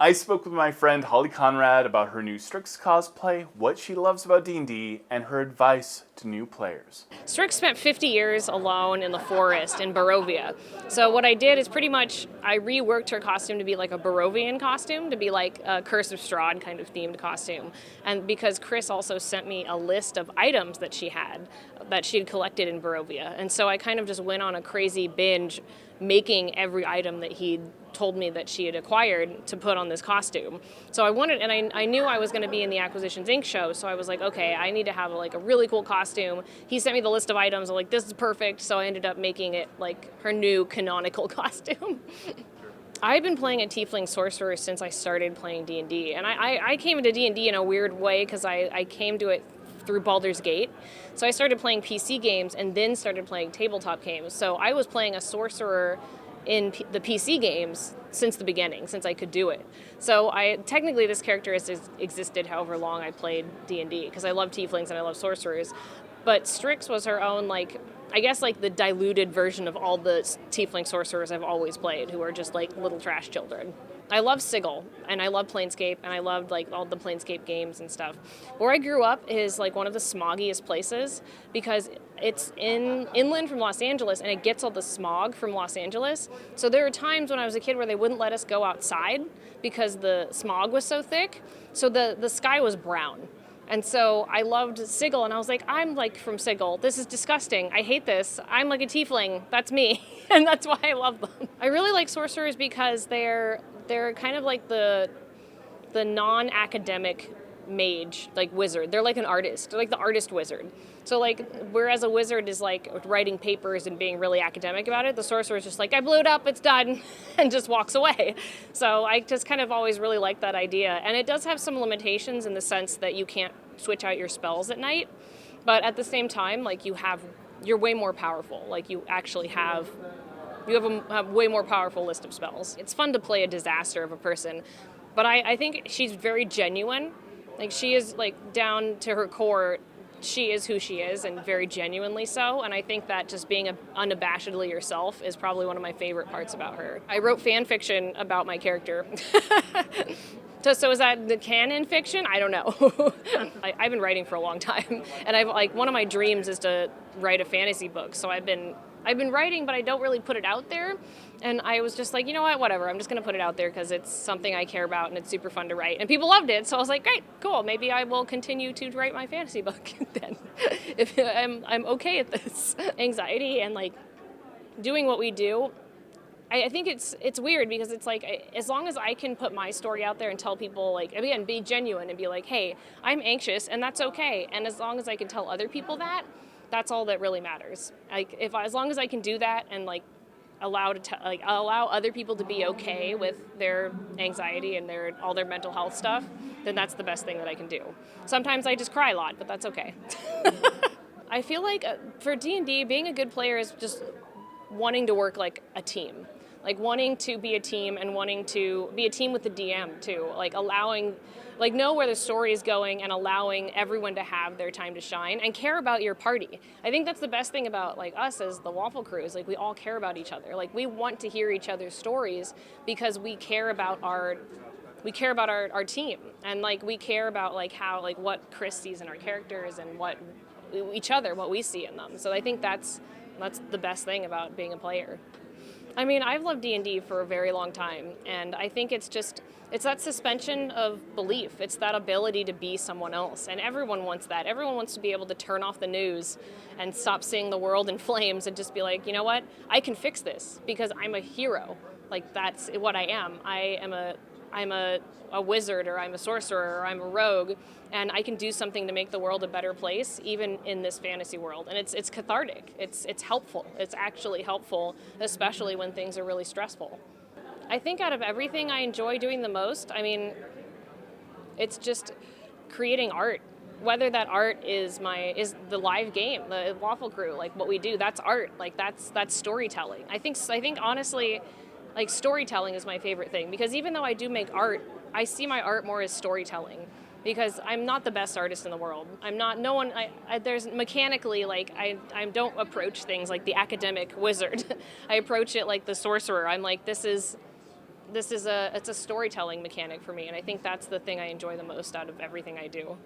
I spoke with my friend Holly Conrad about her new Strix cosplay, what she loves about D&D, and her advice to new players. Strix spent 50 years alone in the forest in Barovia. So what I did is pretty much I reworked her costume to be like a Barovian costume, to be like a Curse of Strahd kind of themed costume. And because Chris also sent me a list of items that she had collected in Barovia. And so I kind of just went on a crazy binge making every item that he'd told me that she had acquired to put on this costume. So I wanted, and I knew I was going to be in the Acquisitions Inc. show, so I was like, okay, I need to have like a really cool costume. He sent me the list of items. I'm like, this is perfect. So I ended up making it like her new canonical costume. I've been playing a tiefling sorcerer since I started playing D&D, and I came into D&D in a weird way because I came to it through Baldur's Gate. So I started playing PC games and then started playing tabletop games. So I was playing a sorcerer in the PC games since the beginning, since I could do it. So technically this character has existed however long I played D&D, because I love tieflings and I love sorcerers. But Strix was her own, like, I guess like the diluted version of all the tiefling sorcerers I've always played, who are just like little trash children. I love Sigil, and I love Planescape, and I loved like all the Planescape games and stuff. Where I grew up is like one of the smoggiest places because it's inland from Los Angeles, and it gets all the smog from Los Angeles. So there were times when I was a kid where they wouldn't let us go outside because the smog was so thick. So the sky was brown. And so I loved Sigil, and I was like, I'm like from Sigil. This is disgusting. I hate this. I'm like a tiefling. That's me. And that's why I love them. I really like sorcerers because they're kind of like the non-academic mage, like wizard. They're like an artist. They're like the artist wizard. So like, whereas a wizard is like writing papers and being really academic about it, the sorcerer is just like, I blew it up, it's done, and just walks away. So I just kind of always really liked that idea. And it does have some limitations in the sense that you can't switch out your spells at night. But at the same time, like you're way more powerful. Like you actually have a way more powerful list of spells. It's fun to play a disaster of a person, but I think she's very genuine. Like she is like down to her core, she is who she is, and very genuinely so. And I think that just being unabashedly yourself is probably one of my favorite parts about her. I wrote fan fiction about my character. So is that the canon fiction? I don't know. I've been writing for a long time, and one of my dreams is to write a fantasy book. So I've been writing, but I don't really put it out there. And I was just like, you know what, whatever. I'm just going to put it out there because it's something I care about and it's super fun to write. And people loved it, so I was like, great, cool. Maybe I will continue to write my fantasy book then, if I'm okay at this. Anxiety and like doing what we do. I think it's weird because it's like, as long as I can put my story out there and tell people, like, again, be genuine and be like, hey, I'm anxious and that's okay. And as long as I can tell other people that, that's all that really matters. Like, as long as I can do that and like allow other people to be okay with their anxiety and all their mental health stuff, then that's the best thing that I can do. Sometimes I just cry a lot, but that's okay. I feel like for D&D, being a good player is just wanting to work like a team. Like wanting to be a team and wanting to be a team with the DM too. Like know where the story is going and allowing everyone to have their time to shine and care about your party. I think that's the best thing about like us as the Waffle Crew is like we all care about each other. Like we want to hear each other's stories because we care about our team, and like we care about like how like what Chris sees in our characters and what we see in them. So I think that's the best thing about being a player. I mean, I've loved D&D for a very long time, and I think it's that suspension of belief. It's that ability to be someone else, and everyone wants that. Everyone wants to be able to turn off the news and stop seeing the world in flames and just be like, you know what? I can fix this because I'm a hero. Like, that's what I am. I'm a wizard, or I'm a sorcerer, or I'm a rogue, and I can do something to make the world a better place, even in this fantasy world. And it's cathartic. It's helpful. It's actually helpful, especially when things are really stressful. I think out of everything I enjoy doing the most, I mean, it's just creating art. Whether that art is the live game, the Waffle Crew, like what we do, that's art. Like that's storytelling. I think honestly, like storytelling is my favorite thing, because even though I do make art, I see my art more as storytelling, because I'm not the best artist in the world. I'm not, no one, there's mechanically, like, I don't approach things like the academic wizard. I approach it like the sorcerer. I'm like, this is it's a storytelling mechanic for me, and I think that's the thing I enjoy the most out of everything I do.